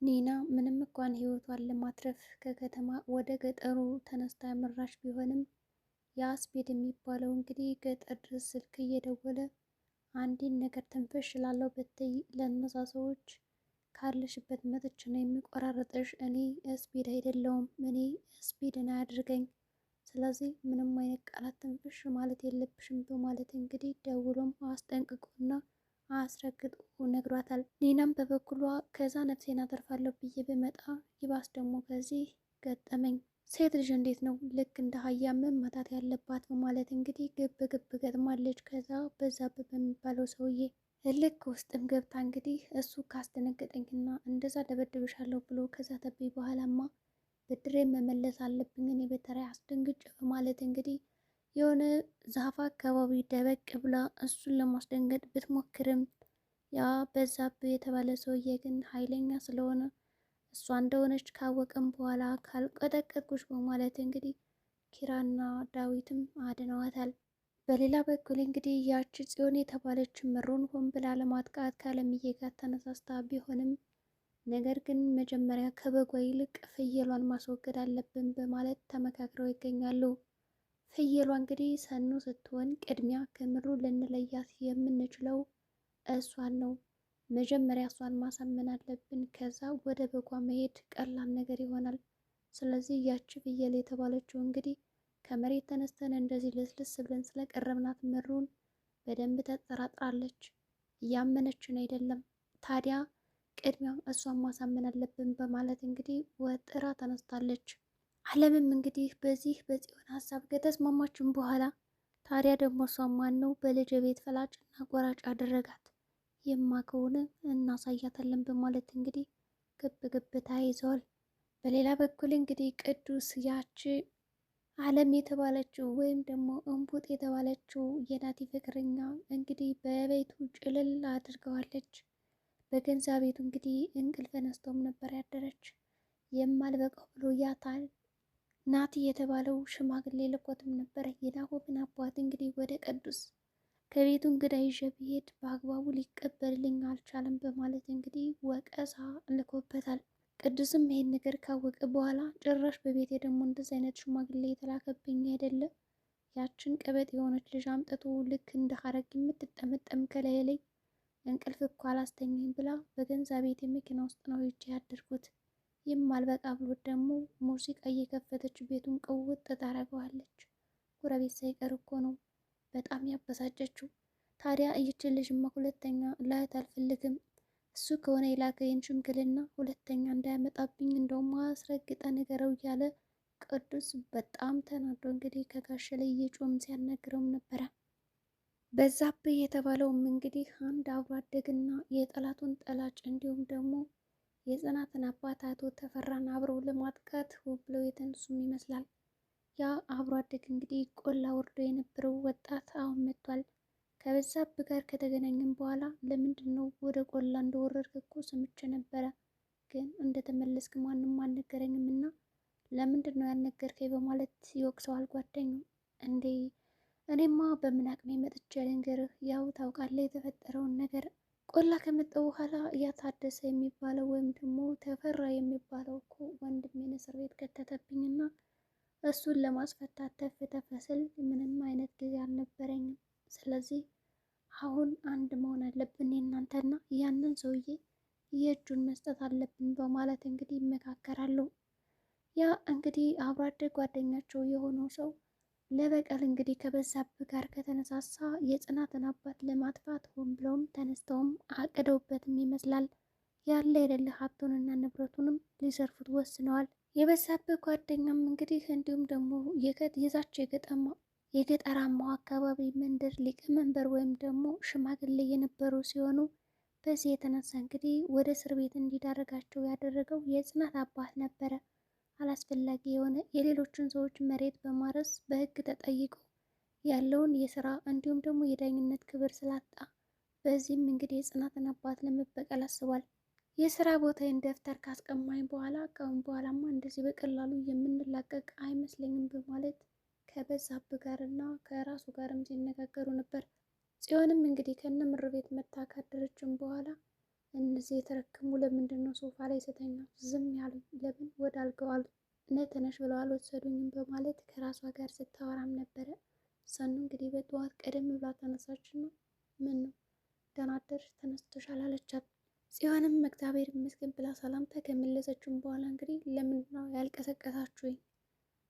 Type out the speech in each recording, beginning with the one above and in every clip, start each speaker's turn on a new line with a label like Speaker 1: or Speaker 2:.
Speaker 1: ኒና ምንም እንኳን ህይወቷን ለማትረፍ ከከተማ ወደ ገጠሩ ተነስታ ያመራች ቢሆንም የአስቤድ የሚባለው እንግዲህ ገጠር ድረስ ስልክ እየደወለ አንድን ነገር ትንፍሽ ላለው ብትይ ለእነዛ ሰዎች ካለሽበት መጥቼ ነው የሚቆራረጥሽ። እኔ ስፒድ አይደለውም፣ እኔ ስፒድን አያድርገኝ። ስለዚህ ምንም አይነት ቃላት ትንፍሽ ማለት የለብሽም በማለት እንግዲህ ደውሎም አስጠንቅቆና አስረግጦ ነግሯታል። ኒናም በበኩሏ ከዛ ነፍሴን አተርፋለሁ ብዬ ብመጣ ይባስ ደግሞ ከዚህ ገጠመኝ። ሴት ልጅ እንዴት ነው ልክ እንደ አህያ መመታት ያለባት በማለት እንግዲህ ግብ ግብ ገጥማለች። ከዛ በዛብህ በሚባለው ሰውዬ ልክ ውስጥም ገብታ እንግዲህ እሱ ካስደነገጠኝና እንደዛ ደበድብሻለሁ ብሎ ከዛ ተብይ በኋላማ ብድሬ መመለስ አለብኝ እኔ በተራይ አስደንግጬ በማለት እንግዲህ የሆነ ዛፍ አካባቢ ደበቅ ብላ እሱን ለማስደንገጥ ብትሞክርም ያ በዛብህ የተባለ ሰውዬ ግን ኃይለኛ ስለሆነ እሷ እንደሆነች ካወቀም በኋላ ካልቀጠቀጥኩሽ በማለት እንግዲህ ኪራና ዳዊትም አድነዋታል። በሌላ በኩል እንግዲህ ያቺ ጽዮን የተባለች ምሩን ሆን ብላ ለማጥቃት ከአለምዬ ጋር ተነሳስታ ቢሆንም ነገር ግን መጀመሪያ ከበጓ ይልቅ ፍየሏን ማስወገድ አለብን በማለት ተመካክረው ይገኛሉ። ፍየሏ እንግዲህ ሰኑ ስትሆን ቅድሚያ ከምሩ ልንለያት የምንችለው እሷን ነው። መጀመሪያ እሷን ማሳመን አለብን፣ ከዛ ወደ በጓ መሄድ ቀላል ነገር ይሆናል። ስለዚህ ያቺ ፍየል የተባለችው እንግዲህ ከመሬት ተነስተን እንደዚህ ልስልስ ብለን ስለቀረብናት ምሩን በደንብ ተጠራጥራለች። እያመነችን አይደለም። ታዲያ ቅድሚያ እሷን ማሳመን አለብን በማለት እንግዲህ ወጥራ ተነስታለች። አለምም እንግዲህ በዚህ በጽዮን ሀሳብ ከተስማማችን በኋላ ታዲያ ደግሞ እሷ ማን ነው በልጅ ቤት ፈላጭና ቆራጭ አደረጋት? የማ ከሆነ እናሳያታለን በማለት እንግዲህ ግብ ግብ ተያይዘዋል። በሌላ በኩል እንግዲህ ቅዱስ ያቺ አለም የተባለችው ወይም ደግሞ እንቡጥ የተባለችው የናቲ ፍቅረኛ እንግዲህ በቤቱ ጭልል አድርገዋለች። በገንዛ ቤቱ እንግዲህ እንቅልፍ ነስቶም ነበር ያደረች። የማልበቃው ብሎ ያታል ናቲ የተባለው ሽማግሌ ልኮትም ነበረ። የናሆምን አባት እንግዲህ ወደ ቅዱስ ከቤቱ እንግዳ ይዤ ብሄድ በአግባቡ ሊቀበልልኝ አልቻለም በማለት እንግዲህ ወቀሳ ልኮበታል። ቅዱስም ይሄን ነገር ካወቀ በኋላ ጭራሽ በቤቴ ደግሞ እንደዚህ አይነት ሽማግሌ የተላከብኝ አይደለም፣ ያችን ቀበጥ የሆነች ልጅ አምጥቶ ልክ እንደ ሀረግ የምትጠመጠም ከላይ ላይ እንቅልፍ እኮ አላስተኛኝ ብላ በገንዛ ቤት መኪና ውስጥ ነው ሄጄ ያደርኩት። ይህም አልበቃ ብሎ ደግሞ ሙዚቃ እየከፈተች ቤቱን ቅውጥ ታደርገዋለች። ጎረቤት ሳይቀር እኮ ነው በጣም ያበሳጨችው። ታዲያ ይችን ልጅማ ሁለተኛ ላያት አልፈልግም፣ እሱ ከሆነ የላከይን ሽምግልና ሁለተኛ እንዳያመጣብኝ እንደውም አስረግጠ ንገረው እያለ ቅዱስ በጣም ተናዶ እንግዲህ ከጋሽ ላይ እየጮም ሲያናግረውም ነበረ። በዛብህ የተባለውም እንግዲህ አንድ አብሮ አደግና የጠላቱን ጠላጭ እንዲሁም ደግሞ የጽናትን አባት አቶ ተፈራን አብረው ለማጥቃት ብለው የተነሱም ይመስላል። ያ አብሮ አደግ እንግዲህ ቆላ ወርዶ የነበረው ወጣት አሁን መጥቷል። ከበዛብህ ጋር ከተገናኘን በኋላ ለምንድን ነው ወደ ቆላ እንደወረድክ እኮ ሰምቼ ነበረ፣ ግን እንደተመለስክ ማንም አልነገረኝም እና ለምንድን ነው ያልነገርከኝ በማለት ይወቅሰዋል ጓደኛው። እንዴ እኔማ በምን አቅሜ መጥቼ ልንገርህ፣ ያው ታውቃለህ የተፈጠረውን ነገር። ቆላ ከመጣሁ በኋላ ያታደሰ የሚባለው ወይም ደግሞ ተፈራ የሚባለው እኮ ወንድሜን እስር ቤት ከተተብኝና እሱን ለማስፈታት ተፍ ተፈስል ምንም አይነት ጊዜ አልነበረኝም። ስለዚህ አሁን አንድ መሆን አለብን የእናንተና ያንን ሰውዬ የእጁን መስጠት አለብን በማለት እንግዲህ ይመካከራሉ። ያ እንግዲህ አብሮ አደግ ጓደኛቸው የሆነው ሰው ለበቀል እንግዲህ ከበዛብህ ጋር ከተነሳሳ የጽናትን አባት ለማጥፋት ሆን ብለውም ተነስተውም አቅደውበትም ይመስላል። ያለ የሌለ ሀብቱንና ንብረቱንም ሊዘርፉት ወስነዋል። የበዛብህ ጓደኛም እንግዲህ እንዲሁም ደግሞ የዛች የገጠራማው አካባቢ መንደር ሊቀመንበር ወይም ደግሞ ሽማግሌ የነበሩ ሲሆኑ በዚህ የተነሳ እንግዲህ ወደ እስር ቤት እንዲዳረጋቸው ያደረገው የጽናት አባት ነበረ። አላስፈላጊ የሆነ የሌሎችን ሰዎች መሬት በማረስ በሕግ ተጠይቆ ያለውን የስራ እንዲሁም ደግሞ የዳኝነት ክብር ስላጣ በዚህም እንግዲህ የጽናትን አባት ለመበቀል አስቧል። የስራ ቦታዬን ደብተር ካስቀማኝ በኋላ ካሁን በኋላማ እንደዚህ በቀላሉ የምንላቀቅ አይመስለኝም በማለት ከበዛብህ ጋር እና ከራሱ ጋርም ሲነጋገሩ ነበር። ጽዮንም እንግዲህ ከነ ምር ቤት መታ ካደረችም በኋላ እነዚህ የተረከሙ ለምንድን ነው ሶፋ ላይ ስተኛ ዝም ያሉ? ለምን ወደ አልጋው ነተነሽ ብለው አልወሰዱኝም? በማለት ከራሷ ጋር ስታወራም ነበረ። ሰኑ እንግዲህ በጠዋት ቀደም ብላ ተነሳችና ምን ነው ደህና አደርሽ ተነስተሻል አለቻት። ጽዮንም እግዚአብሔር ይመስገን ብላ ሰላምታ ከመለሰችም በኋላ እንግዲህ ለምንድን ነው ያልቀሰቀሳችሁኝ?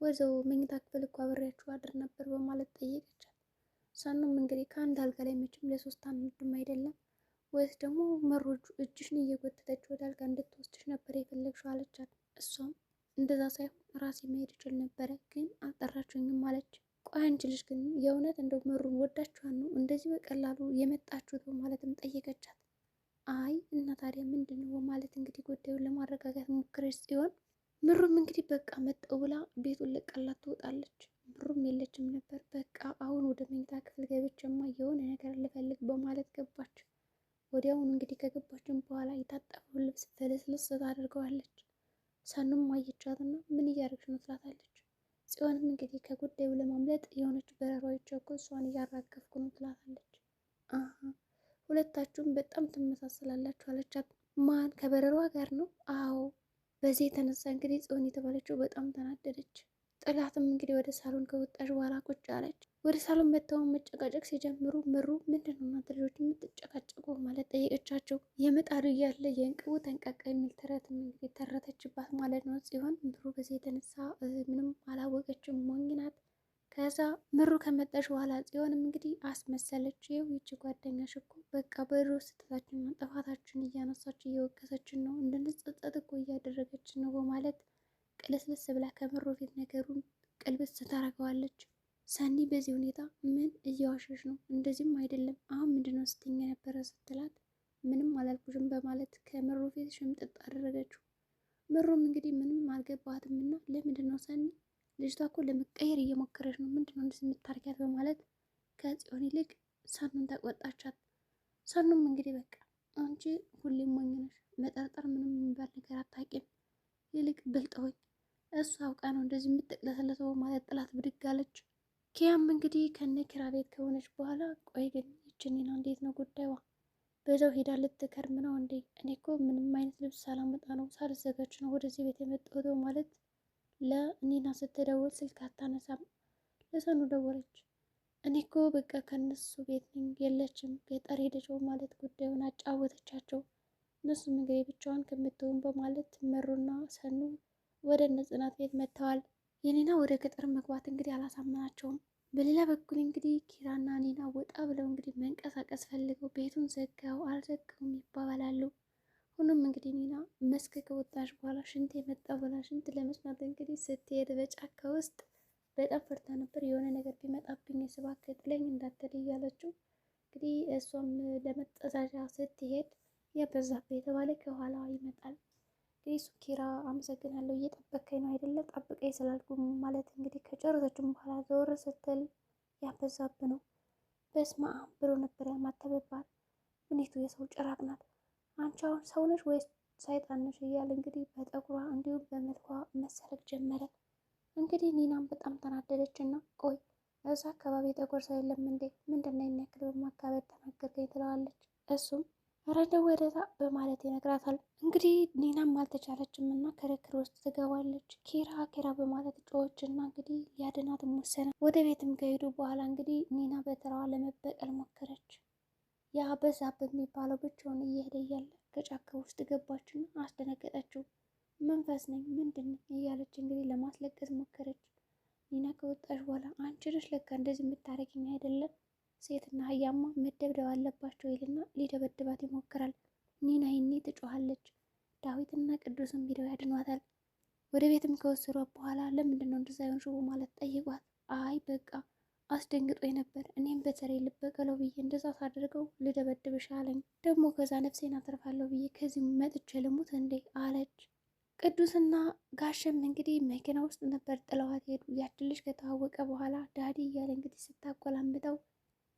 Speaker 1: ወይዘው መኝታ ክፍል እኮ አብሬያችሁ አድር ነበር በማለት ጠየቀቻት። ሰኑም እንግዲህ ከአንድ አልጋ ላይ መቼም ለሶስት አንድም አይደለም ወይስ ደግሞ መሮጁ እጅሽን እየጎተተች ወደ አልጋ እንድትወስድሽ ነበር የፈለግሽው አለቻት። እሷም እንደዛ ሳይሆን ራሴ መሄድ እችል ነበረ ግን አልጠራችሁኝም አለች። ቆይ አንቺ ልጅ ግን የእውነት እንደው መሩን ወዳችኋን ነው እንደዚህ በቀላሉ የመጣችሁት በማለትም ጠየቀቻት። አይ እና ታዲያ ምንድን ነው በማለት እንግዲህ ጉዳዩን ለማረጋጋት ሞክረች ሲሆን ምሩም እንግዲህ በቃ መጠው ብላ ቤቱን ለቃላት ትወጣለች። ምሩም የለችም ነበር። በቃ አሁን ወደ መኝታ ክፍል ገብቼማ የሆነ ነገር ልፈልግ በማለት ገባች። ወዲያውኑ እንግዲህ ከገባችን በኋላ የታጠበውን ልብስ ፍልስልስ ታደርገዋለች። ሰኑም አየቻትና ምን እያደረግሽ ነው ትላታለች። ጽዮንም እንግዲህ ከጉዳዩ ለማምለጥ የሆነች በረሯዎች እኮ እሷን እያራገፍኩ ነው ትላታለች። አሀ ሁለታችሁም በጣም ትመሳሰላላችሁ አለቻት። ማን ከበረሯ ጋር ነው? አዎ። በዚህ የተነሳ እንግዲህ ጽዮን የተባለችው በጣም ተናደደች። ጥላትም እንግዲህ ወደ ሳሎን ከወጣች በኋላ ቁጭ አለች። ወደ ሳሎን መጥተውን መጨቃጨቅ ሲጀምሩ ምሩ ምንድን ነው እናንተ ልጆች የምትጨቃጨቁ ማለት ጠየቀቻቸው። የምጣዱ እያለ የእንቅቡ ተንቃቃ የሚል ተረትም እንግዲህ ተረተችባት ማለት ነው ጽዮን። ምሩ በዚህ የተነሳ ምንም አላወቀችም፣ ሞኝ ናት። ከዛ ምሩ ከመጣች በኋላ ጽዮንም እንግዲህ አስመሰለች። ይኸው ይቺ ጓደኛሽ እኮ በቃ በድሮ ስህተታችንና ጥፋታችን እያነሳች እየወቀሰችን ነው፣ እንድንጸጸት እኮ እያደረገችን ነው በማለት ቅልስልስ ብላ ከምሩ ፊት ነገሩን ቅልብስ ታደርገዋለች። ሰኒ በዚህ ሁኔታ ምን እየዋሸሽ ነው? እንደዚህም አይደለም አሁን ምንድነው ስትኝ የነበረ ስትላት ምንም አላልኩሽም በማለት ከምሩ ፊት ሽምጥጥ አደረገችው። ምሩም እንግዲህ ምንም አልገባትም እና ለምንድነው ሰኒ ልጅቷ እኮ ለመቀየር እየሞከረች ነው፣ ምንድነው እንደዚህ የምታርጊያት በማለት ከጽዮን ይልቅ ሰኑን ተቆጣቻት። ሰኑም እንግዲህ በቃ አንቺ ሁሌም ሞኝ ነሽ፣ መጠርጠር ምንም የሚባል ነገር አታውቂም፣ ይልቅ ብልጥ ሆይ እሱ አውቃ ነው እንደዚህ የምትቅለሰለሰው ማለት ጥላት ብድግ አለች። ኪያም እንግዲህ ከነ ኪራ ቤት ከሆነች በኋላ ቆይ ግን ይችኒና እንዴት ነው ጉዳዩዋ? በዛው ሄዳ ልትከርም ነው እንዴ? እኔ እኮ ምንም አይነት ልብስ ሳላመጣ ነው ሳልዘጋጅ ነው ወደዚህ ቤት የመጣሁት ማለት ለኒና ስትደውል ስልክ አታነሳም። ለሰኑ ደወለች። እኔ እኮ በቃ ከነሱ ቤት ነኝ የለችም ገጠር ሄደች ማለት ጉዳዩን አጫወተቻቸው። እነሱም እንግዲህ ብቻዋን ከምትሆን በማለት መሩና ሰኑ ወደ እነ ጽናት ቤት መጥተዋል። የኒና ወደ ገጠር መግባት እንግዲህ አላሳመናቸውም። በሌላ በኩል እንግዲህ ኪራና ኒና ወጣ ብለው እንግዲህ መንቀሳቀስ ፈልገው ቤቱን ዘጋው አልዘጋውም ይባባላሉ። ሁሉም እንግዲህ ኒና መስክ ከወጣች በኋላ ሽንት የመጣ ብላ ሽንት ለመስማት እንግዲህ ስትሄድ በጫካ ውስጥ በጣም ፈርታ ነበር። የሆነ ነገር ቢመጣብኝ ስባክ ጥለኝ እንዳትል እያለችው እንግዲህ እሷም ለመጠዛዣ ስትሄድ የበዛብህ የተባለ ከኋላ ይመጣል። እንግዲህ እሱ ኪራ አመሰግናለሁ እየጠበቀኝ ነው አይደለ ጠብቀኝ ስላልኩም ማለት እንግዲህ ከጨረሰችም በኋላ ዘወር ስትል ያበዛብ ነው። በስመ አብ ብሎ ነበር ያማተበባት። ምኒቱ የሰው ጭራቅ ናት። አንቺ አሁን ሰው ነሽ ወይስ ሰይጣን ነሽ እያለ እንግዲህ በጠጉሯ እንዲሁም በመልኳ መሰረቅ ጀመረ። እንግዲህ ኒናም በጣም ተናደደች እና ቆይ እዛ አካባቢ ጠጉር ሰው የለም እንዴ ምንድነው የሚያክል በማካበድ ተናገርከኝ ትለዋለች። እሱም ረደ ወደዛ በማለት ይነግራታል። እንግዲህ ኒናም አልተቻለችም እና ክርክር ውስጥ ትገባለች። ኪራ በማለት ጮች እና እንግዲህ ሊያድናት ወሰነ። ወደ ቤትም ከሄዱ በኋላ እንግዲህ ኒና በተራዋ ለመበቀል ሞከረች። ያ በዛብህ የሚባለው ብቻውን እየሄደ እያለ ከጫካ ውስጥ ገባችና አስደነገጠችው። መንፈስ ነኝ ምንድን እያለች እንግዲህ ለማስለቀስ ሞከረች። ኒና ከወጣች በኋላ አንቺ ነሽ ለካ እንደዚህ የምታረጊኝ አይደለም፣ ሴትና አህያማ መደብደብ አለባቸው ይልና ሊደበድባት ይሞክራል። ኒና ይኔ ትጮኻለች። ዳዊትና ቅዱስም ሄደው ያድኗታል። ወደ ቤትም ከወሰዷት በኋላ ለምንድን ነው እንደዛ የሆንሽው ማለት ጠይቋት። አይ በቃ አስደንግጦኝ ነበር እኔም በተለይ ልበቀለው ብዬ እንደዛ ሳደርገው ልደበድብሽ አለኝ፣ ደግሞ ከዛ ነፍሴን አተርፋለሁ ብዬ ከዚህ መጥቼ ልሙት እንዴ አለች። ቅዱስና ጋሸም እንግዲህ መኪና ውስጥ ነበር ጥለዋት ሄዱ። ያችን ልጅ ከተዋወቀ በኋላ ዳዲ እያለ እንግዲህ ስታቆላምጠው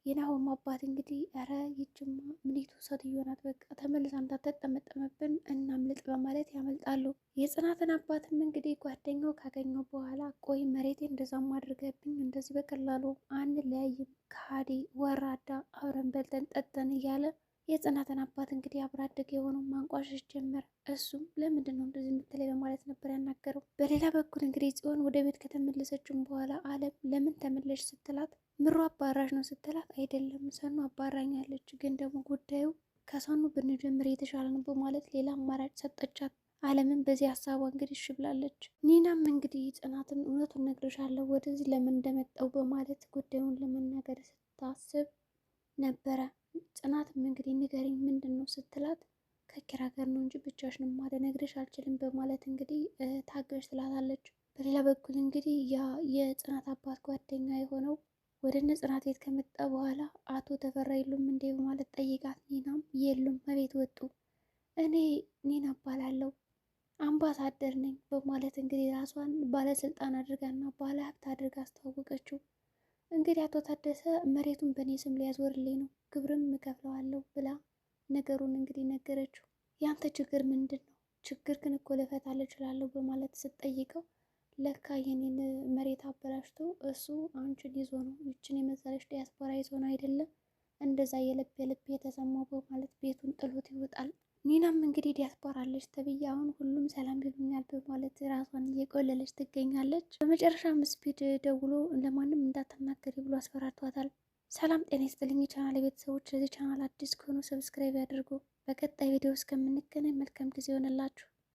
Speaker 1: የናሆም አባት እንግዲህ ኧረ ይችማ ምኒቱ ሴትዮ ናት፣ በቃ ተመልሳ እንዳትጠመጠመብን እናምልጥ በማለት ያመልጣሉ። የጽናትን አባትም እንግዲህ ጓደኛው ካገኘው በኋላ ቆይ መሬቴ እንደዛም አድርገብኝ እንደዚህ በቀላሉ አንለያይም፣ ከሃዲ ወራዳ፣ አብረን በልተን ጠጠን እያለ የጽናትን አባት እንግዲህ አብሮ አደግ የሆነው ማንቋሸሽ ጀመረ። እሱም ለምንድን ነው እንደዚህ የምትለኝ በማለት ነበር ያናገረው። በሌላ በኩል እንግዲህ ጽዮን ወደ ቤት ከተመለሰችም በኋላ አለም ለምን ተመለሽ ስትላት ምሮ አባራሽ ነው ስትላት አይደለም ሰኑ አባራኛለች፣ ግን ደግሞ ጉዳዩ ከሰኑ ብንጀምር የተሻለ ነው በማለት ሌላ አማራጭ ሰጠቻት። አለምን በዚህ ሀሳቧ እንግዲህ እሺ ብላለች። ኒናም እንግዲህ ጽናትን እውነቱን ነግርሻለሁ ወደዚህ ለምን እንደመጣው በማለት ጉዳዩን ለመናገር ስታስብ ነበረ። ጽናትም እንግዲህ ንገሪኝ ምንድን ነው ስትላት ከኪራ ጋር ነው እንጂ ብቻሽንማ ልነግርሽ አልችልም በማለት እንግዲህ ታገሽ ትላታለች። በሌላ በኩል እንግዲህ ያ የጽናት አባት ጓደኛ የሆነው ወደ እነ ጽናት ቤት ከመጣ በኋላ አቶ ተፈራ የሉም እንዴ በማለት ጠይቃት። ኒናም የሉም ከቤት ወጡ፣ እኔ ኒና እባላለሁ አምባሳደር ነኝ በማለት እንግዲህ ራሷን ባለስልጣን አድርጋና ባለ ሀብት አድርጋ አስተዋወቀችው። እንግዲህ አቶ ታደሰ መሬቱን በእኔ ስም ሊያዞርልኝ ነው ግብርም እከፍለዋለሁ ብላ ነገሩን እንግዲህ ነገረችው። ያንተ ችግር ምንድን ነው? ችግር ግን እኮ ልፈታልህ እችላለሁ በማለት ስትጠይቀው ለካ የኔን መሬት አበላሽቶ እሱ አንቺን ይዞ ነው፣ ይችን የመሰለች ዲያስፖራ ይዞ ነው አይደለም እንደዛ የልብ የተሰማው በማለት ቤቱን ጥሎት ይወጣል። ኒናም እንግዲህ ዲያስፖራ አለች ተብዬ አሁን ሁሉም ሰላም ይሉኛል በማለት ራሷን እየቆለለች ትገኛለች። በመጨረሻ ስፒድ ደውሎ ለማንም እንዳትናገሪ ብሎ አስፈራርቷታል። ሰላም ጤና ይስጥልኝ የቻናል ቤተሰቦች፣ ለዚህ ቻናል አዲስ ከሆኑ ሰብስክራይብ ያድርጉ። በቀጣይ ቪዲዮ እስከምንገናኝ መልካም ጊዜ ይሆንላችሁ።